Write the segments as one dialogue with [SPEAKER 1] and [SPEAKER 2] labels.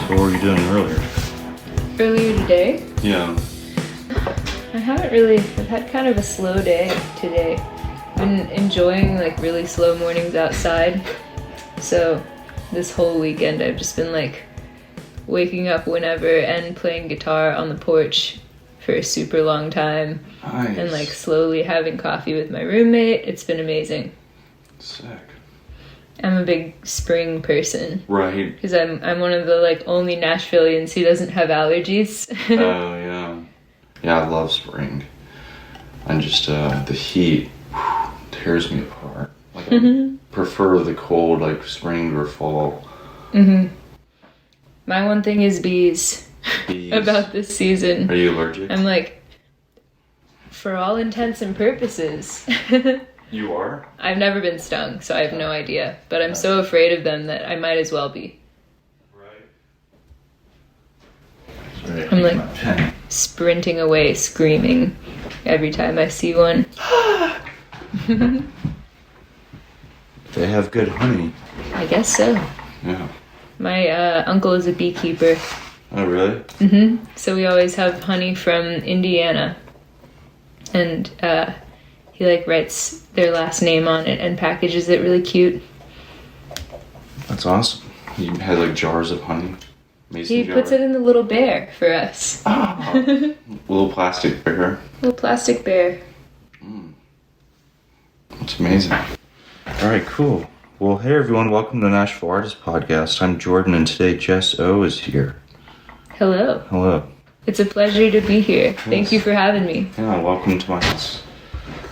[SPEAKER 1] What were you doing earlier?
[SPEAKER 2] Earlier today?
[SPEAKER 1] Yeah.
[SPEAKER 2] I've had kind of a slow day today. Been enjoying like really slow mornings outside. So this whole weekend I've just been like waking up whenever and playing guitar on the porch for a super long time.
[SPEAKER 1] Nice.
[SPEAKER 2] And like slowly having coffee with my roommate. It's been amazing.
[SPEAKER 1] Sick.
[SPEAKER 2] I'm a big spring person.
[SPEAKER 1] Right.
[SPEAKER 2] Because I'm one of the like only Nashvilleians who doesn't have allergies.
[SPEAKER 1] Oh, yeah. Yeah, I love spring. And just the heat tears me apart. Like I prefer the cold, like spring or fall.
[SPEAKER 2] Mm-hmm. My one thing is bees.
[SPEAKER 1] Bees.
[SPEAKER 2] About this season.
[SPEAKER 1] Are you allergic?
[SPEAKER 2] I'm like, for all intents and purposes.
[SPEAKER 1] You are?
[SPEAKER 2] I've never been stung, so I have no idea. But I'm so afraid of them that I might as well be.
[SPEAKER 1] Right.
[SPEAKER 2] I'm like sprinting away, screaming every time I see one.
[SPEAKER 1] They have good honey.
[SPEAKER 2] I guess so.
[SPEAKER 1] Yeah.
[SPEAKER 2] My uncle is a beekeeper.
[SPEAKER 1] Oh, really?
[SPEAKER 2] Mm-hmm. So we always have honey from Indiana. And he like writes their last name on it and packages it really cute.
[SPEAKER 1] That's awesome. You had like jars of honey?
[SPEAKER 2] He puts it in the little bear for us.
[SPEAKER 1] Oh, little plastic bear.
[SPEAKER 2] Little plastic bear.
[SPEAKER 1] That's amazing. All right, cool. Well, hey everyone, welcome to the Nashville Artist podcast. I'm Jordan, and today Jess Awh is here.
[SPEAKER 2] Hello.
[SPEAKER 1] Hello.
[SPEAKER 2] It's a pleasure to be here. Yes. Thank you for having me.
[SPEAKER 1] Yeah, welcome to my house.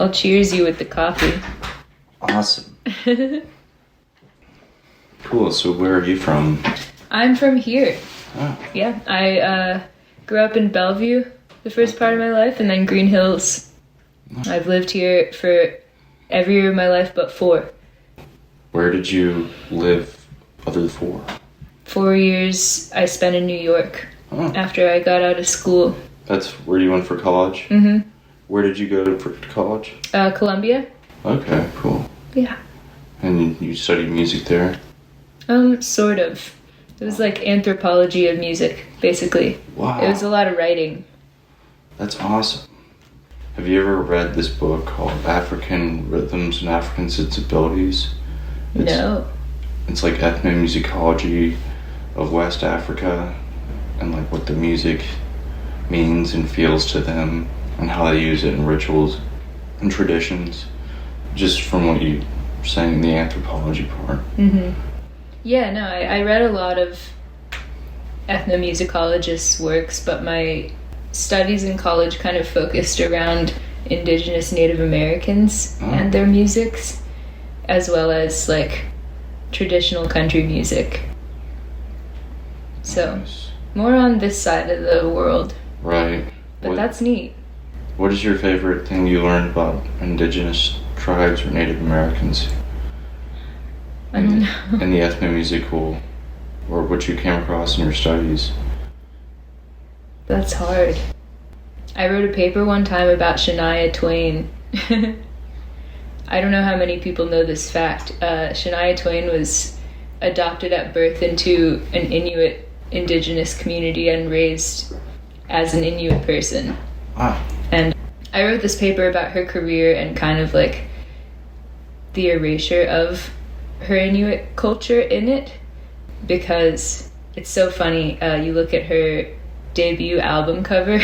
[SPEAKER 2] I'll cheers you with the coffee.
[SPEAKER 1] Awesome. Cool, so where are you from?
[SPEAKER 2] I'm from here.
[SPEAKER 1] Oh.
[SPEAKER 2] Yeah, I grew up in Bellevue the first part of my life, and then Green Hills. I've lived here for every year of my life but 4.
[SPEAKER 1] Where did you live other than 4?
[SPEAKER 2] 4 years I spent in New York after I got out of school.
[SPEAKER 1] That's where you went for college?
[SPEAKER 2] Mm-hmm.
[SPEAKER 1] Where did you go for college?
[SPEAKER 2] Columbia.
[SPEAKER 1] Okay, cool.
[SPEAKER 2] Yeah.
[SPEAKER 1] And you studied music there?
[SPEAKER 2] Sort of. It was like anthropology of music, basically.
[SPEAKER 1] Wow.
[SPEAKER 2] It was a lot of writing.
[SPEAKER 1] That's awesome. Have you ever read this book called African Rhythms and African Sensibilities?
[SPEAKER 2] No.
[SPEAKER 1] It's like ethnomusicology of West Africa and like what the music means and feels to them and how they use it in rituals and traditions. Just from what you were saying, the anthropology part.
[SPEAKER 2] Mm-hmm. Yeah, no, I read a lot of ethnomusicologists' works, but my studies in college kind of focused around Indigenous Native Americans and their musics, as well as like traditional country music. So,
[SPEAKER 1] nice.
[SPEAKER 2] More on this side of the world.
[SPEAKER 1] Right.
[SPEAKER 2] But that's neat.
[SPEAKER 1] What is your favorite thing you learned about Indigenous tribes or Native Americans?
[SPEAKER 2] I don't know.
[SPEAKER 1] And the ethnomusical, or what you came across in your studies?
[SPEAKER 2] That's hard. I wrote a paper one time about Shania Twain. I don't know how many people know this fact. Shania Twain was adopted at birth into an Inuit indigenous community and raised as an Inuit person.
[SPEAKER 1] Wow.
[SPEAKER 2] And I wrote this paper about her career and kind of like the erasure of her Inuit culture in it, because it's so funny. You look at her debut album cover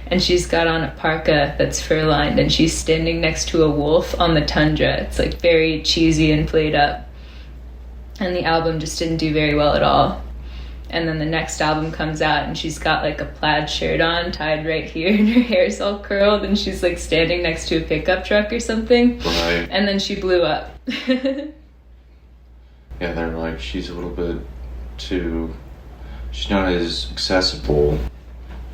[SPEAKER 2] and she's got on a parka that's fur-lined and she's standing next to a wolf on the tundra. It's like very cheesy and played up, and the album just didn't do very well at all. And then the next album comes out and she's got like a plaid shirt on tied right here and her hair's all curled and she's like standing next to a pickup truck or something.
[SPEAKER 1] Right.
[SPEAKER 2] And then she blew up.
[SPEAKER 1] Yeah, they're like, she's a little bit too, she's not as accessible.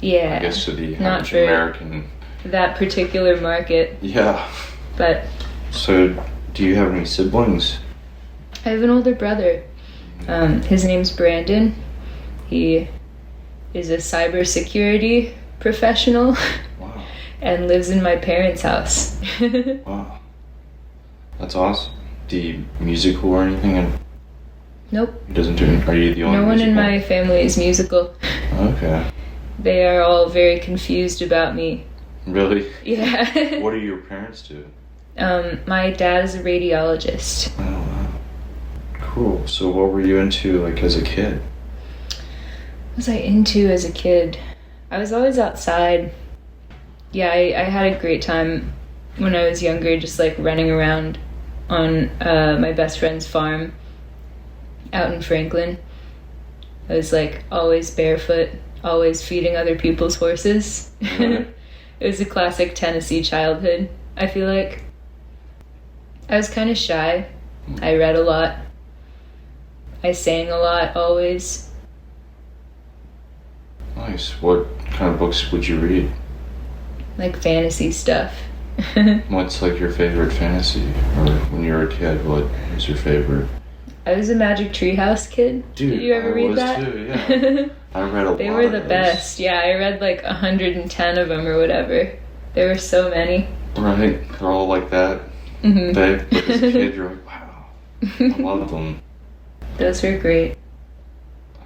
[SPEAKER 2] Yeah.
[SPEAKER 1] I guess to the
[SPEAKER 2] not
[SPEAKER 1] average
[SPEAKER 2] for
[SPEAKER 1] American.
[SPEAKER 2] That particular market.
[SPEAKER 1] Yeah.
[SPEAKER 2] But.
[SPEAKER 1] So, do you have any siblings?
[SPEAKER 2] I have an older brother. His name's Brandon. He is a cybersecurity professional.
[SPEAKER 1] Wow.
[SPEAKER 2] And lives in my parents' house.
[SPEAKER 1] Wow. That's awesome. Do you musical or anything?
[SPEAKER 2] Nope.
[SPEAKER 1] He doesn't do. Are you the only?
[SPEAKER 2] No one in
[SPEAKER 1] musical?
[SPEAKER 2] my family is musical.
[SPEAKER 1] Okay.
[SPEAKER 2] They are all very confused about me.
[SPEAKER 1] Really?
[SPEAKER 2] Yeah.
[SPEAKER 1] What do your parents do?
[SPEAKER 2] My dad is a radiologist.
[SPEAKER 1] Oh wow. Cool. So what were you into like as a kid?
[SPEAKER 2] What was I into as a kid? I was always outside. Yeah, I had a great time when I was younger, just like running around on my best friend's farm out in Franklin. I was like always barefoot, always feeding other people's horses.
[SPEAKER 1] Right.
[SPEAKER 2] It was a classic Tennessee childhood, I feel like. I was kind of shy. I read a lot. I sang a lot, always.
[SPEAKER 1] Nice. What kind of books would you read?
[SPEAKER 2] Like fantasy stuff.
[SPEAKER 1] What's like your favorite fantasy? Or when you were a kid, what was your favorite?
[SPEAKER 2] I was a Magic Treehouse kid.
[SPEAKER 1] Dude,
[SPEAKER 2] Did you ever
[SPEAKER 1] I
[SPEAKER 2] read
[SPEAKER 1] was
[SPEAKER 2] that?
[SPEAKER 1] too, yeah. I read a lot.
[SPEAKER 2] They were the
[SPEAKER 1] of those.
[SPEAKER 2] best. Yeah, I read like 110 of them or whatever. There were so many.
[SPEAKER 1] Right. They're all like that.
[SPEAKER 2] Mm-hmm.
[SPEAKER 1] But as a kid, you're like, wow. I love them.
[SPEAKER 2] Those were great.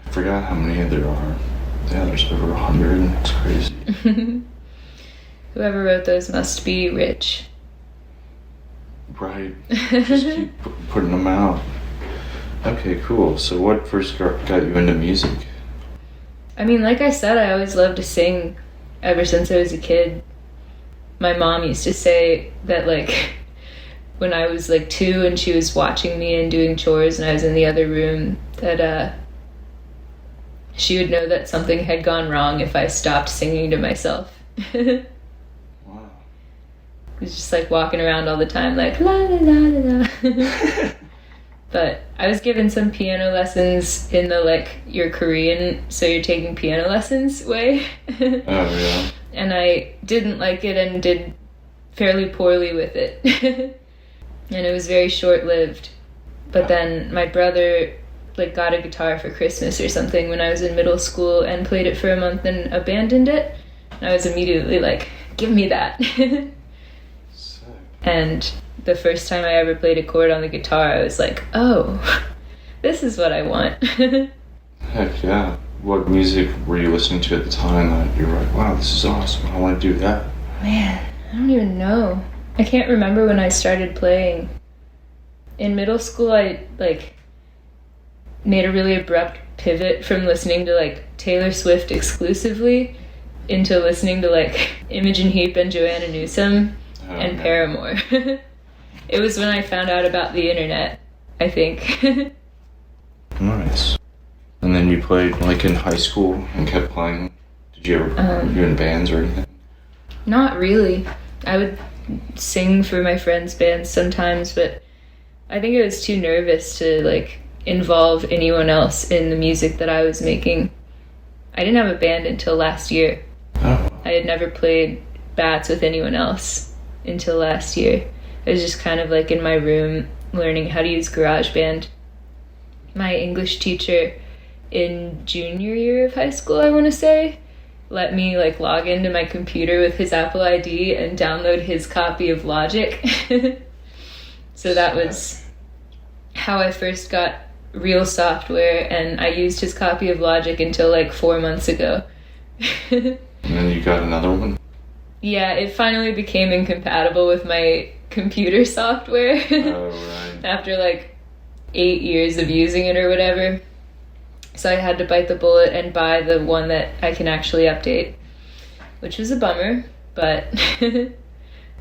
[SPEAKER 1] I forgot how many there are. Yeah, there's over 100. It's crazy.
[SPEAKER 2] Whoever wrote those must be rich.
[SPEAKER 1] Right. Just keep putting them out. Okay, cool. So what first got you into music?
[SPEAKER 2] I mean, like I said, I always loved to sing ever since I was a kid. My mom used to say that, like, when I was, like, 2 and she was watching me and doing chores and I was in the other room, that, she would know that something had gone wrong if I stopped singing to myself.
[SPEAKER 1] Wow.
[SPEAKER 2] I was just, like, walking around all the time, like, la la la la la. But I was given some piano lessons in the, like, you're Korean, so you're taking piano lessons way.
[SPEAKER 1] Oh, yeah.
[SPEAKER 2] And I didn't like it and did fairly poorly with it. And it was very short-lived. But then my brother, like, got a guitar for Christmas or something when I was in middle school and played it for a month and abandoned it. And I was immediately like, give me that.
[SPEAKER 1] Sick.
[SPEAKER 2] And the first time I ever played a chord on the guitar, I was like, oh, this is what I want.
[SPEAKER 1] Heck yeah. What music were you listening to at the time that you were like, wow, this is awesome, I want to do that?
[SPEAKER 2] Man, I don't even know. I can't remember when I started playing. In middle school, I, like, made a really abrupt pivot from listening to, like, Taylor Swift exclusively into listening to, like, Imogen Heap and Joanna Newsom and Paramore. It was when I found out about the internet, I think.
[SPEAKER 1] Nice. And then you played, like, in high school and kept playing? Did you ever, were you in bands or anything?
[SPEAKER 2] Not really. I would sing for my friends' bands sometimes, but I think I was too nervous to, like, involve anyone else in the music that I was making. I didn't have a band until last year.
[SPEAKER 1] Oh.
[SPEAKER 2] I had never played bats with anyone else until last year. I was just kind of, like, in my room learning how to use GarageBand. My English teacher in junior year of high school, I want to say, let me, like, log into my computer with his Apple ID and download his copy of Logic. So that was how I first got real software, and I used his copy of Logic until, like, 4 months ago.
[SPEAKER 1] And then you got another one?
[SPEAKER 2] Yeah, it finally became incompatible with my computer software.
[SPEAKER 1] Oh, right.
[SPEAKER 2] After, like, 8 years of using it or whatever. So I had to bite the bullet and buy the one that I can actually update, which was a bummer, but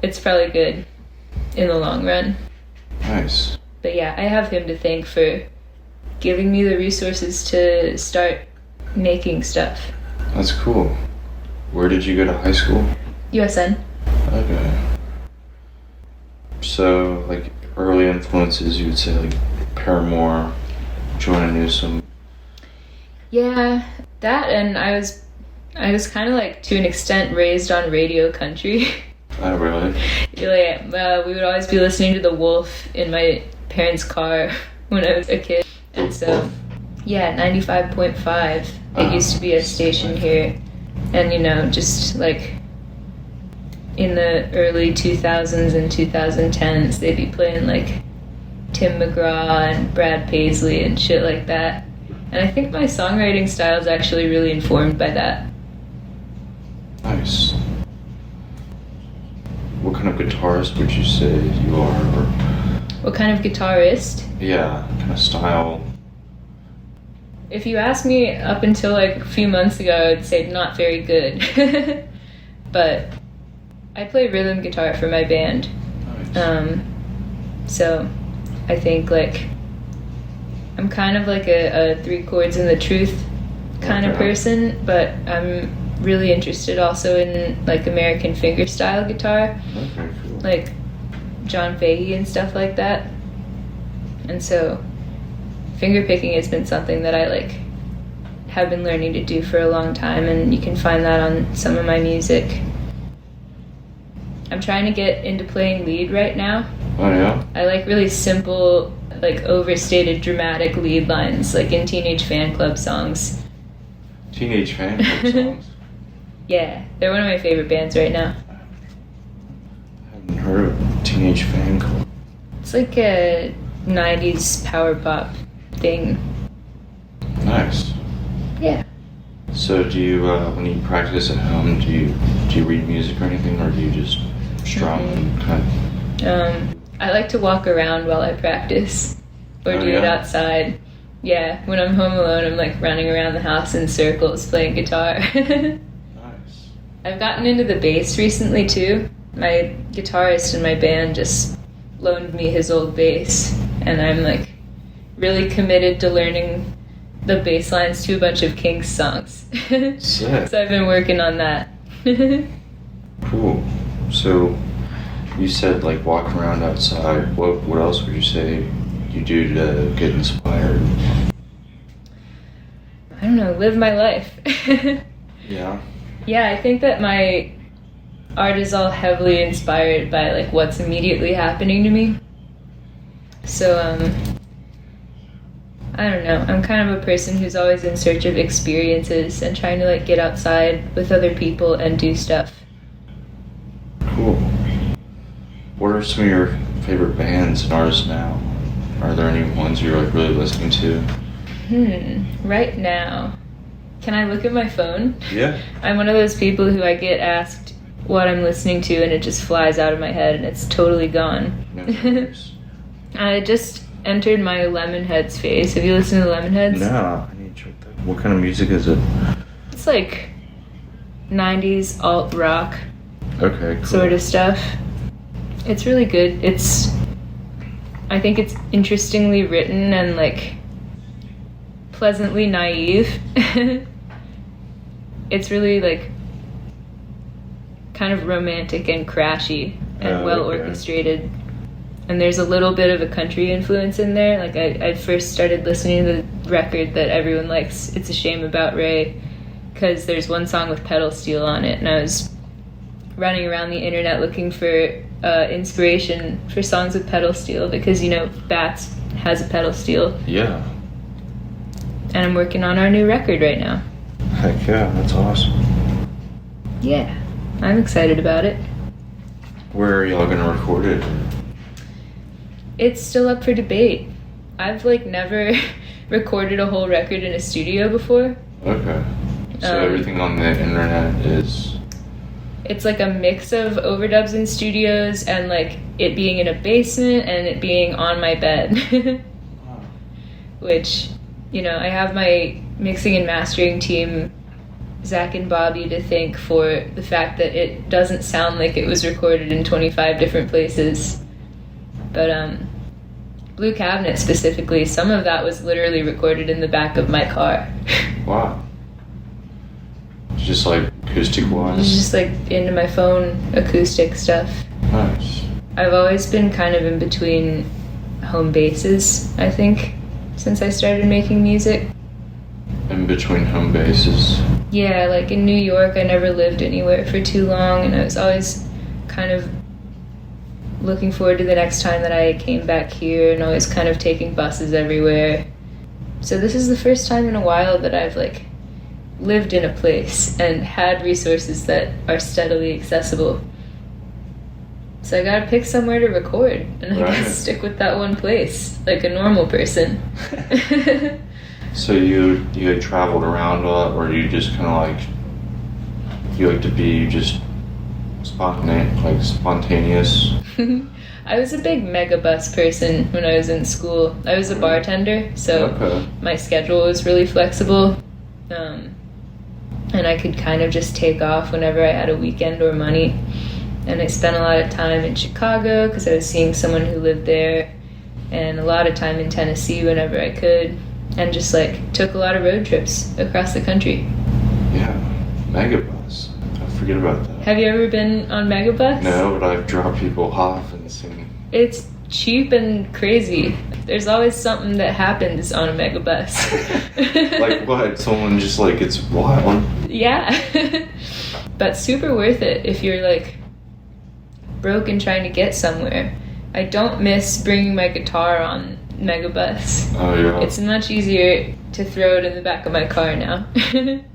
[SPEAKER 2] it's probably good in the long run.
[SPEAKER 1] Nice.
[SPEAKER 2] But yeah, I have him to thank for giving me the resources to start making stuff.
[SPEAKER 1] That's cool. Where did you go to high school?
[SPEAKER 2] USN.
[SPEAKER 1] Okay. So, like, early influences, you would say, like, Paramore, Joanna Newsom.
[SPEAKER 2] Yeah, that, and I was kind of, like, to an extent raised on radio country.
[SPEAKER 1] Oh, really?
[SPEAKER 2] We would always be listening to The Wolf in my parents' car when I was a kid. And so, yeah, 95.5. It used to be a station here. And, you know, just, like, in the early 2000s and 2010s, they'd be playing, like, Tim McGraw and Brad Paisley and shit like that. And I think my songwriting style is actually really informed by that.
[SPEAKER 1] Nice. What kind of guitarist would you say you are? Or,
[SPEAKER 2] what kind of guitarist?
[SPEAKER 1] yeah, kind of style.
[SPEAKER 2] If you asked me up until like a few months ago, I would say not very good. But I play rhythm guitar for my band.
[SPEAKER 1] Nice.
[SPEAKER 2] So I think like I'm kind of like a three chords and the truth kind of person, but I'm really interested also in like American fingerstyle guitar.
[SPEAKER 1] Okay, cool.
[SPEAKER 2] Like John Fahey and stuff like that. And so fingerpicking has been something that I like have been learning to do for a long time, and you can find that on some of my music. I'm trying to get into playing lead right now.
[SPEAKER 1] Oh yeah?
[SPEAKER 2] I like really simple, like overstated dramatic lead lines, like in Teenage Fanclub songs.
[SPEAKER 1] Teenage Fanclub songs?
[SPEAKER 2] Yeah, they're one of my favorite bands right now.
[SPEAKER 1] I haven't heard of Teenage Fanclub.
[SPEAKER 2] It's like a 90s power pop thing.
[SPEAKER 1] Nice.
[SPEAKER 2] Yeah.
[SPEAKER 1] So do you, when you practice at home, do you read music or anything, or do you just strum and kind of...
[SPEAKER 2] I like to walk around while I practice, or do it
[SPEAKER 1] yeah?
[SPEAKER 2] outside. Yeah, when I'm home alone, I'm like running around the house in circles playing guitar.
[SPEAKER 1] Nice.
[SPEAKER 2] I've gotten into the bass recently too. My guitarist in my band just loaned me his old bass, and I'm like really committed to learning the bass lines to a bunch of Kinks songs.
[SPEAKER 1] Sick.
[SPEAKER 2] So I've been working on that.
[SPEAKER 1] Cool. So you said like walk around outside. What else would you say you do to get inspired?
[SPEAKER 2] I don't know, live my life.
[SPEAKER 1] Yeah.
[SPEAKER 2] Yeah, I think that my art is all heavily inspired by like what's immediately happening to me. So I don't know, I'm kind of a person who's always in search of experiences and trying to like get outside with other people and do stuff.
[SPEAKER 1] Cool. What are some of your favorite bands and artists now? Are there any ones you're like really listening to?
[SPEAKER 2] Right now. Can I look at my phone?
[SPEAKER 1] Yeah.
[SPEAKER 2] I'm one of those people who I get asked what I'm listening to and it just flies out of my head and it's totally gone.
[SPEAKER 1] No worries.
[SPEAKER 2] I just entered my Lemonheads phase. Have you listened to Lemonheads?
[SPEAKER 1] No, I need to check that. What kind of music is it?
[SPEAKER 2] It's like 90s alt rock
[SPEAKER 1] Okay, cool.
[SPEAKER 2] sort of stuff. It's really good. I think it's interestingly written and like pleasantly naive. It's really like kind of romantic and crashy and well orchestrated. And there's a little bit of a country influence in there. Like I first started listening to the record that everyone likes, It's a Shame About Ray, because there's one song with pedal steel on it, and I was running around the internet looking for inspiration for songs with pedal steel because, you know, Bats has a pedal steel.
[SPEAKER 1] Yeah.
[SPEAKER 2] And I'm working on our new record right now.
[SPEAKER 1] Heck yeah, that's awesome.
[SPEAKER 2] Yeah, I'm excited about it.
[SPEAKER 1] Where are y'all gonna record it?
[SPEAKER 2] It's still up for debate. I've like never recorded a whole record in a studio before.
[SPEAKER 1] Okay. So everything on the internet is...
[SPEAKER 2] It's like a mix of overdubs in studios and like it being in a basement and it being on my bed. Which, you know, I have my mixing and mastering team, Zach and Bobby, to thank for the fact that it doesn't sound like it was recorded in 25 different places. But Blue Cabinet specifically, some of that was literally recorded in the back of my car.
[SPEAKER 1] Wow. Just like acoustic wise?
[SPEAKER 2] Just like into my phone acoustic stuff.
[SPEAKER 1] Nice.
[SPEAKER 2] I've always been kind of in between home bases, I think, since I started making music.
[SPEAKER 1] In between home bases?
[SPEAKER 2] Yeah, like in New York, I never lived anywhere for too long, and I was always kind of looking forward to the next time that I came back here, and always kind of taking buses everywhere. So this is the first time in a while that I've like lived in a place and had resources that are steadily accessible. So I gotta pick somewhere to record, and I
[SPEAKER 1] Right.
[SPEAKER 2] gotta stick with that one place, like a normal person.
[SPEAKER 1] So you like traveled around a lot, or you just kind of like, you like to be just spontaneous?
[SPEAKER 2] I was a big Megabus person when I was in school. I was a bartender, so
[SPEAKER 1] Okay.
[SPEAKER 2] my schedule was really flexible. And I could kind of just take off whenever I had a weekend or money. And I spent a lot of time in Chicago because I was seeing someone who lived there, and a lot of time in Tennessee whenever I could, and just like took a lot of road trips across the country.
[SPEAKER 1] Yeah, Megabus. I forget about that.
[SPEAKER 2] Have you ever been on Megabus?
[SPEAKER 1] No, but I've dropped people off and seen.
[SPEAKER 2] It's cheap and crazy. There's always something that happens on a Megabus.
[SPEAKER 1] Like what? Someone just like gets wild.
[SPEAKER 2] Yeah. But super worth it if you're like broke and trying to get somewhere. I don't miss bringing my guitar on Megabus.
[SPEAKER 1] Oh yeah.
[SPEAKER 2] It's much easier to throw it in the back of my car now.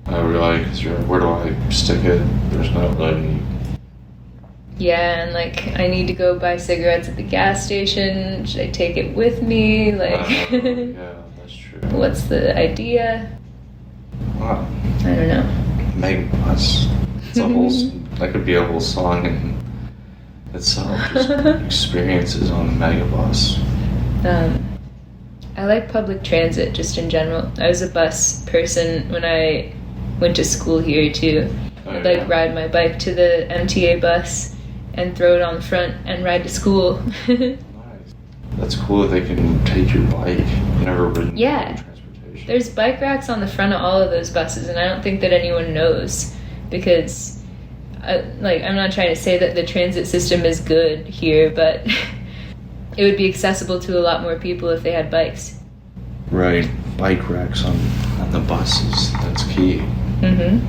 [SPEAKER 1] Oh really? Because where do I stick it? There's not really any.
[SPEAKER 2] Yeah, and like I need to go buy cigarettes at the gas station. Should I take it with me? Like,
[SPEAKER 1] Yeah, that's true.
[SPEAKER 2] what's the idea?
[SPEAKER 1] Wow.
[SPEAKER 2] I don't know.
[SPEAKER 1] Megabus. It's a whole. That could be a whole song in itself. Just experiences on the Megabus.
[SPEAKER 2] I like public transit just in general. I was a bus person when I went to school here too.
[SPEAKER 1] Oh,
[SPEAKER 2] I'd
[SPEAKER 1] yeah.
[SPEAKER 2] like ride my bike to the MTA bus and throw it on the front and ride to school.
[SPEAKER 1] Nice. That's cool that they can take your bike. I've never ridden
[SPEAKER 2] Yeah.
[SPEAKER 1] public transportation.
[SPEAKER 2] There's bike racks on the front of all of those buses, and I don't think that anyone knows because, I'm not trying to say that the transit system is good here, but it would be accessible to a lot more people if they had bikes.
[SPEAKER 1] Right. Bike racks on the buses. That's key.
[SPEAKER 2] Mm-hmm.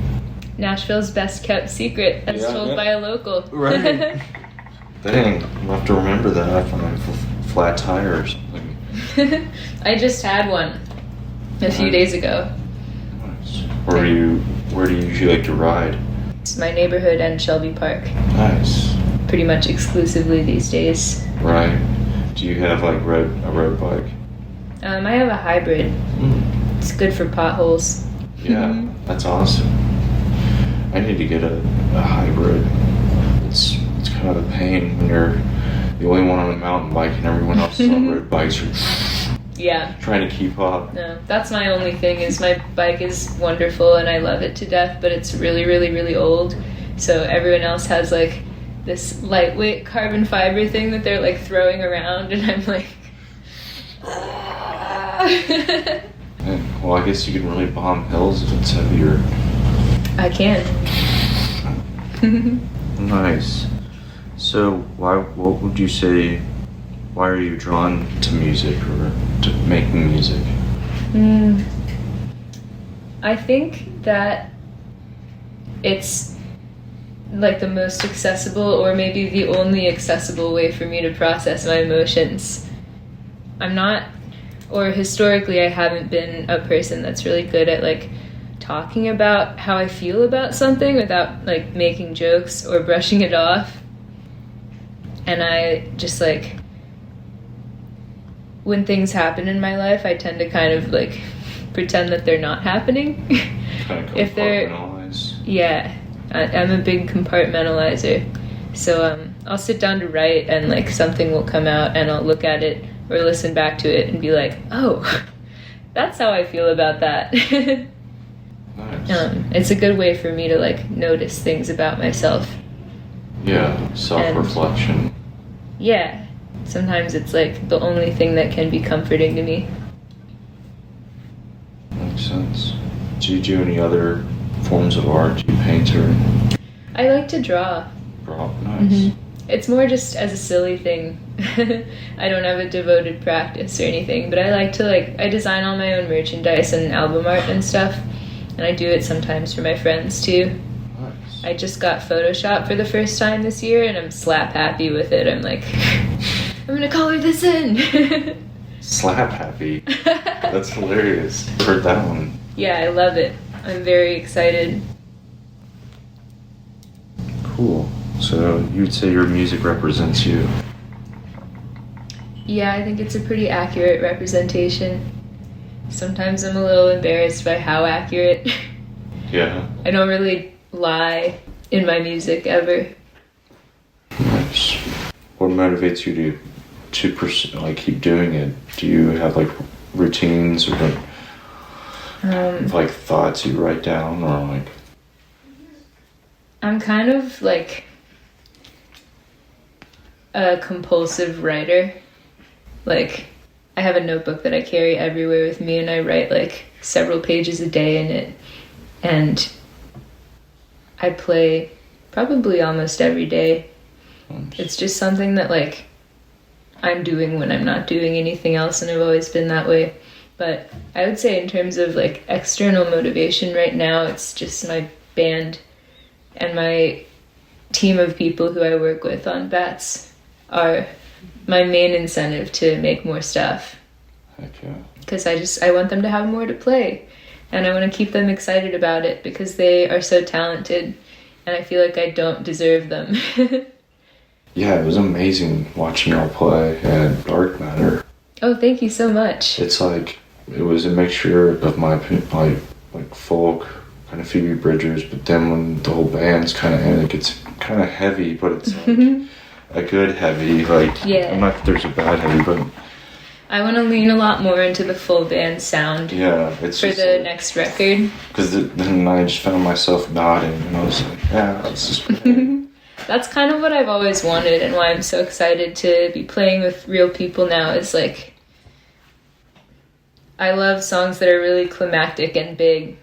[SPEAKER 2] Nashville's best kept secret, as
[SPEAKER 1] Yeah,
[SPEAKER 2] told
[SPEAKER 1] yeah.
[SPEAKER 2] by a local.
[SPEAKER 1] Right. Dang, I'll have to remember that if I have a flat tire or something.
[SPEAKER 2] I just had one a few days ago.
[SPEAKER 1] Nice. Where do you usually like to ride?
[SPEAKER 2] It's my neighborhood and Shelby Park,
[SPEAKER 1] Nice.
[SPEAKER 2] pretty much exclusively these days.
[SPEAKER 1] Right. Do you have like a road bike?
[SPEAKER 2] I have a hybrid. It's good for potholes.
[SPEAKER 1] Yeah, that's awesome. I need to get a hybrid. It's kind of a pain when you're the only one on a mountain bike and everyone else is on road bikes.
[SPEAKER 2] Yeah.
[SPEAKER 1] Trying to keep up.
[SPEAKER 2] No, that's my only thing is my bike is wonderful and I love it to death, but it's really, really, really old. So everyone else has like this lightweight carbon fiber thing that they're like throwing around, and I'm like,
[SPEAKER 1] Well, I guess you can really bomb hills if it's heavier.
[SPEAKER 2] I can.
[SPEAKER 1] Nice. So, what would you say? Why are you drawn to music or to making music?
[SPEAKER 2] I think that it's like the most accessible, or maybe the only accessible way for me to process my emotions. I'm not, or historically I haven't been a person that's really good at like talking about how I feel about something without like making jokes or brushing it off. And I just like, when things happen in my life, I tend to kind of like pretend that they're not happening.
[SPEAKER 1] Kind of
[SPEAKER 2] If they're-
[SPEAKER 1] compartmentalize.
[SPEAKER 2] Yeah, I'm a big compartmentalizer. So I'll sit down to write and like something will come out and I'll look at it or listen back to it and be like, oh, that's how I feel about that.
[SPEAKER 1] Nice.
[SPEAKER 2] It's a good way for me to like notice things about myself.
[SPEAKER 1] Yeah, self-reflection.
[SPEAKER 2] Yeah, sometimes it's like the only thing that can be comforting to me.
[SPEAKER 1] Makes sense. Do you do any other forms of art? Do you paint or
[SPEAKER 2] I like to draw.
[SPEAKER 1] draw? Nice.
[SPEAKER 2] It's more just as a silly thing. I don't have a devoted practice or anything, but I like to I design all my own merchandise and album art and stuff, and I do it sometimes for my friends too.
[SPEAKER 1] Nice.
[SPEAKER 2] I just got Photoshop for the first time this year and I'm slap happy with it. I'm like, I'm gonna color this in.
[SPEAKER 1] Slap happy. That's hilarious. Heard that one.
[SPEAKER 2] Yeah, I love it. I'm very excited.
[SPEAKER 1] Cool. So you'd say your music represents you?
[SPEAKER 2] Yeah, I think it's a pretty accurate representation. Sometimes I'm a little embarrassed by how accurate.
[SPEAKER 1] Yeah.
[SPEAKER 2] I don't really lie in my music ever.
[SPEAKER 1] Nice. What motivates you to pursue, like, keep doing it? Do you have like routines or like thoughts you write down, or like?
[SPEAKER 2] I'm kind of like a compulsive writer. Like, I have a notebook that I carry everywhere with me, and I write like several pages a day in it. And I play probably almost every day.
[SPEAKER 1] Nice.
[SPEAKER 2] It's just something that like I'm doing when I'm not doing anything else, and I've always been that way. But I would say in terms of like external motivation right now, it's just my band and my team of people who I work with on Bats are my main incentive to make more stuff.
[SPEAKER 1] Heck yeah.
[SPEAKER 2] Because I want them to have more to play, and I want to keep them excited about it because they are so talented, and I feel like I don't deserve them.
[SPEAKER 1] Yeah, it was amazing watching y'all play at Dark Matter.
[SPEAKER 2] Oh, thank you so much.
[SPEAKER 1] It's like, it was a mixture of my opinion, like folk, kind of Phoebe Bridgers, but then when the whole band's kind of in, it gets kind of heavy, but it's like a good heavy, like,
[SPEAKER 2] yeah.
[SPEAKER 1] I'm not, there's a bad heavy, but
[SPEAKER 2] I want to lean a lot more into the full band sound.
[SPEAKER 1] Yeah, it's
[SPEAKER 2] for
[SPEAKER 1] just
[SPEAKER 2] the
[SPEAKER 1] like,
[SPEAKER 2] next record.
[SPEAKER 1] Because then I just found myself nodding, and I was like, yeah, this is great.
[SPEAKER 2] That's kind of what I've always wanted, and why I'm so excited to be playing with real people now is like, I love songs that are really climactic and big,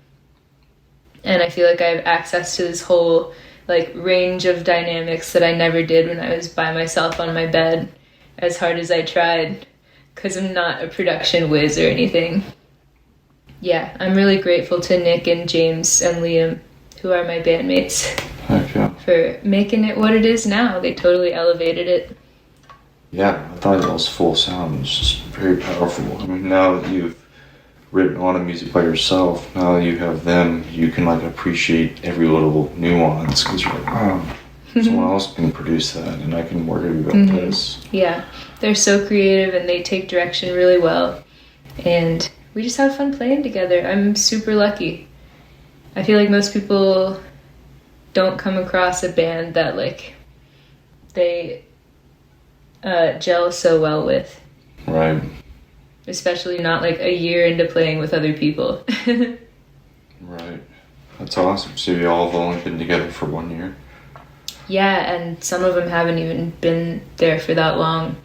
[SPEAKER 2] and I feel like I have access to this whole like range of dynamics that I never did when I was by myself on my bed, as hard as I tried, because I'm not a production whiz or anything. Yeah, I'm really grateful to Nick and James and Liam, who are my bandmates,
[SPEAKER 1] Heck yeah.
[SPEAKER 2] for making it what it is now. They totally elevated it.
[SPEAKER 1] Yeah, I thought it was full sound. It was just very powerful. I mean, now that you've written a lot of music by yourself, now that you have them, you can like appreciate every little nuance, because you're like, wow, someone else can produce that, and I can worry about this.
[SPEAKER 2] Yeah, they're so creative, and they take direction really well, and we just have fun playing together. I'm super lucky. I feel like most people don't come across a band that like they gel so well with.
[SPEAKER 1] Right.
[SPEAKER 2] Especially not like a year into playing with other people.
[SPEAKER 1] Right. That's awesome. So you all have only been together for 1 year?
[SPEAKER 2] Yeah, and some of them haven't even been there for that long.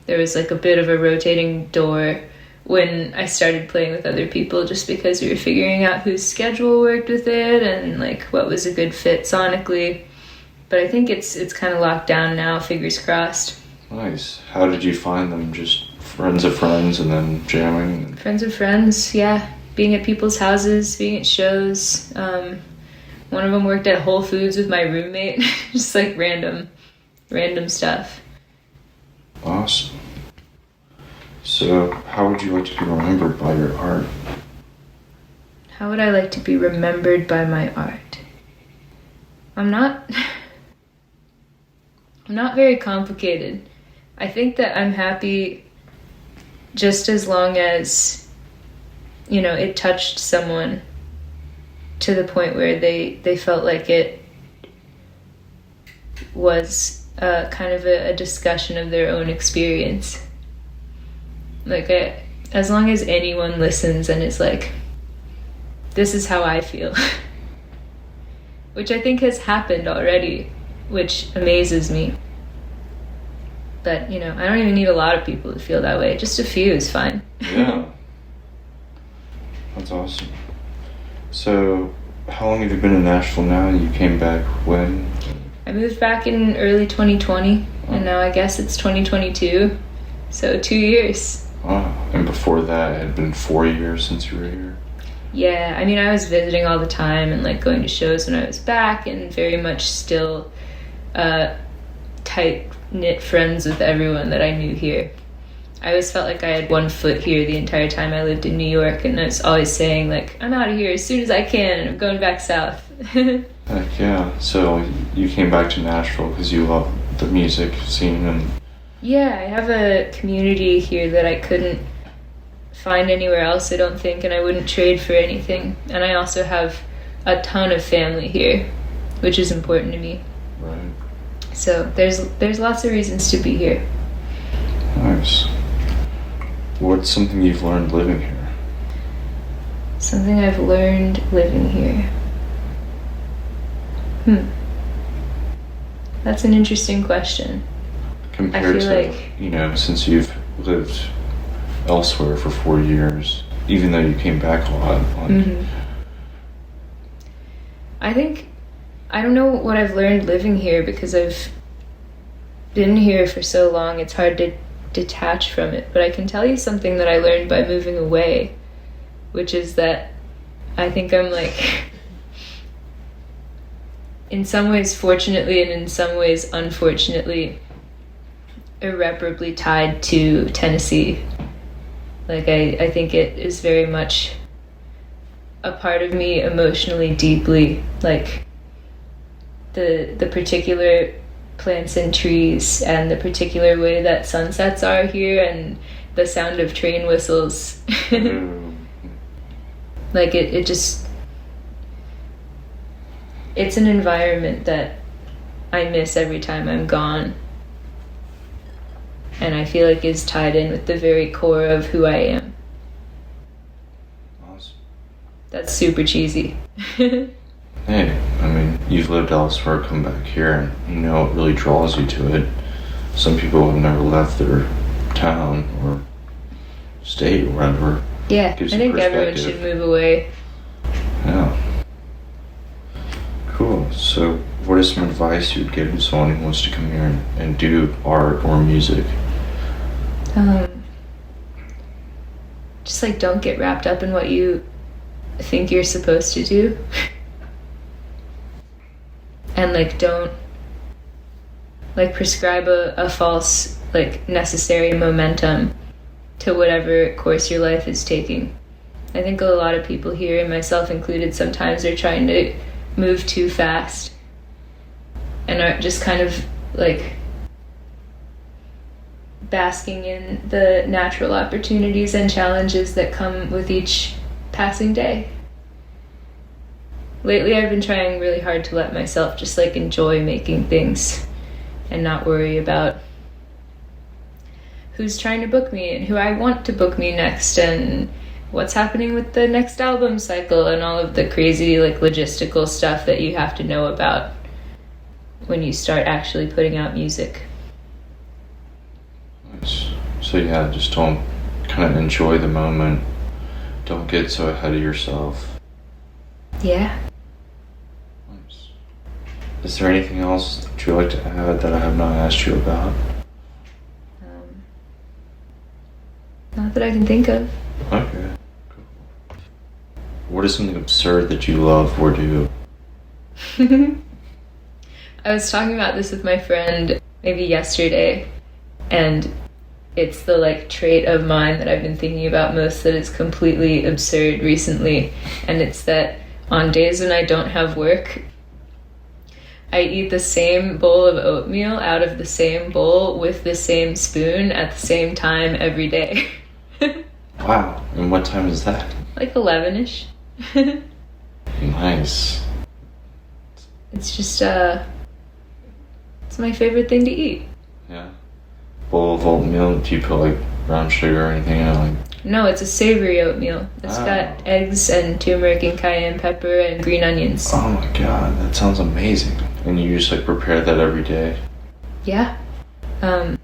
[SPEAKER 2] There was like a bit of a rotating door when I started playing with other people, just because we were figuring out whose schedule worked with it and like what was a good fit sonically. But I think it's kind of locked down now, fingers crossed.
[SPEAKER 1] Nice. How did you find them? Just friends of friends and then jamming?
[SPEAKER 2] Friends of friends, yeah. Being at people's houses, being at shows. One of them worked at Whole Foods with my roommate. Just like random stuff.
[SPEAKER 1] Awesome. So, how would you like to be remembered by your art?
[SPEAKER 2] How would I like to be remembered by my art? I'm not very complicated. I think that I'm happy just as long as, you know, it touched someone to the point where they felt like it was kind of a discussion of their own experience. Like, as long as anyone listens and is like, this is how I feel. Which I think has happened already, which amazes me. But, you know, I don't even need a lot of people to feel that way. Just a few is fine.
[SPEAKER 1] Yeah. That's awesome. So, how long have you been in Nashville now? You came back when?
[SPEAKER 2] I moved back in early 2020, and now I guess it's 2022. So 2 years.
[SPEAKER 1] Wow. And before that, it had been 4 years since you were here?
[SPEAKER 2] Yeah, I mean, I was visiting all the time and like going to shows when I was back, and very much still tight-knit friends with everyone that I knew here. I always felt like I had one foot here the entire time I lived in New York, and I was always saying, like, I'm out of here as soon as I can, and I'm going back south.
[SPEAKER 1] Heck yeah. So you came back to Nashville because you love the music scene and...
[SPEAKER 2] Yeah, I have a community here that I couldn't find anywhere else, I don't think, and I wouldn't trade for anything. And I also have a ton of family here, which is important to me.
[SPEAKER 1] Right.
[SPEAKER 2] So there's lots of reasons to be here.
[SPEAKER 1] Nice. What's something you've learned living here?
[SPEAKER 2] Something I've learned living here. That's an interesting question.
[SPEAKER 1] Compared to, like, you know, since you've lived elsewhere for 4 years, even though you came back a lot. Like...
[SPEAKER 2] I don't know what I've learned living here because I've been here for so long, it's hard to detach from it. But I can tell you something that I learned by moving away, which is that I think I'm, like, in some ways fortunately and in some ways unfortunately irreparably tied to Tennessee. Like, I think it is very much a part of me emotionally deeply, like the particular plants and trees and the particular way that sunsets are here and the sound of train whistles. Like, it just, it's an environment that I miss every time I'm gone. And I feel like is tied in with the very core of who I am.
[SPEAKER 1] Awesome.
[SPEAKER 2] That's super cheesy.
[SPEAKER 1] Hey, I mean, you've lived elsewhere, come back here, and you know it really draws you to it. Some people have never left their town or state or whatever.
[SPEAKER 2] Yeah, I think everyone should move away.
[SPEAKER 1] Yeah. Cool. So, what is some advice you would give to someone who wants to come here and do art or music?
[SPEAKER 2] Just, like, don't get wrapped up in what you think you're supposed to do. And, like, don't, like, prescribe a false, like, necessary momentum to whatever course your life is taking. I think a lot of people here, and myself included, sometimes are trying to move too fast and are just kind of, like, basking in the natural opportunities and challenges that come with each passing day. Lately, I've been trying really hard to let myself just, like, enjoy making things and not worry about who's trying to book me and who I want to book me next and what's happening with the next album cycle and all of the crazy, like, logistical stuff that you have to know about when you start actually putting out music.
[SPEAKER 1] Nice. So yeah, just don't kind of enjoy the moment. Don't get so ahead of yourself.
[SPEAKER 2] Yeah.
[SPEAKER 1] Nice. Is there anything else that you'd like to add that I have not asked you about?
[SPEAKER 2] Not that I can think of.
[SPEAKER 1] Okay. Cool. What is something absurd that you love or do?
[SPEAKER 2] I was talking about this with my friend maybe yesterday, and it's the, like, trait of mine that I've been thinking about most that is completely absurd recently, and it's that on days when I don't have work, I eat the same bowl of oatmeal out of the same bowl with the same spoon at the same time every day.
[SPEAKER 1] Wow. And what time is that?
[SPEAKER 2] Like 11-ish.
[SPEAKER 1] Nice.
[SPEAKER 2] It's just, it's my favorite thing to eat.
[SPEAKER 1] Yeah. Bowl of oatmeal, do you put, like, brown sugar or anything in it? Like...
[SPEAKER 2] No, it's a savory oatmeal. It's got eggs and turmeric and cayenne pepper and green onions.
[SPEAKER 1] Oh my god, that sounds amazing. And you just, like, prepare that every day?
[SPEAKER 2] Yeah. I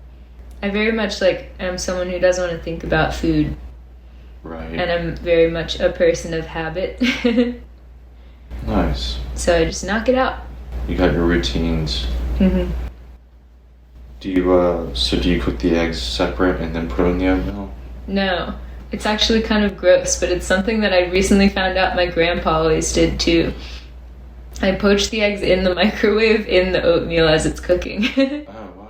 [SPEAKER 2] very much, like, am someone who doesn't want to think about food.
[SPEAKER 1] Right.
[SPEAKER 2] And I'm very much a person of habit.
[SPEAKER 1] Nice.
[SPEAKER 2] So I just knock it out.
[SPEAKER 1] You got your routines.
[SPEAKER 2] Mm-hmm.
[SPEAKER 1] Do you cook the eggs separate and then put them in the oatmeal?
[SPEAKER 2] No. It's actually kind of gross, but it's something that I recently found out my grandpa always did too. I poach the eggs in the microwave in the oatmeal as it's cooking.
[SPEAKER 1] Oh, wow.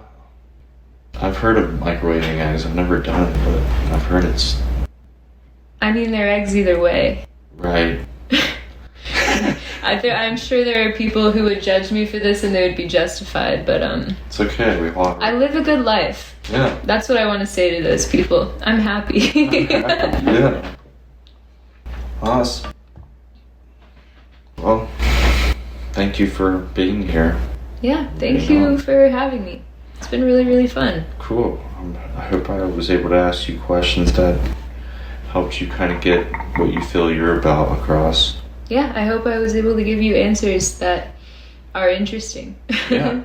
[SPEAKER 1] I've heard of microwaving eggs. I've never done it, but I've heard it's...
[SPEAKER 2] I mean, they're eggs either way.
[SPEAKER 1] Right.
[SPEAKER 2] I'm sure there are people who would judge me for this and they would be justified, but
[SPEAKER 1] It's okay, we all...
[SPEAKER 2] I live a good life.
[SPEAKER 1] Yeah.
[SPEAKER 2] That's what I want to say to those people. I'm happy.
[SPEAKER 1] Yeah. Awesome. Well, thank you for being here.
[SPEAKER 2] Yeah, thank you for having me. It's been really, really fun.
[SPEAKER 1] Cool. I hope I was able to ask you questions that helped you kind of get what you feel you're about across.
[SPEAKER 2] Yeah, I hope I was able to give you answers that are interesting.
[SPEAKER 1] Yeah.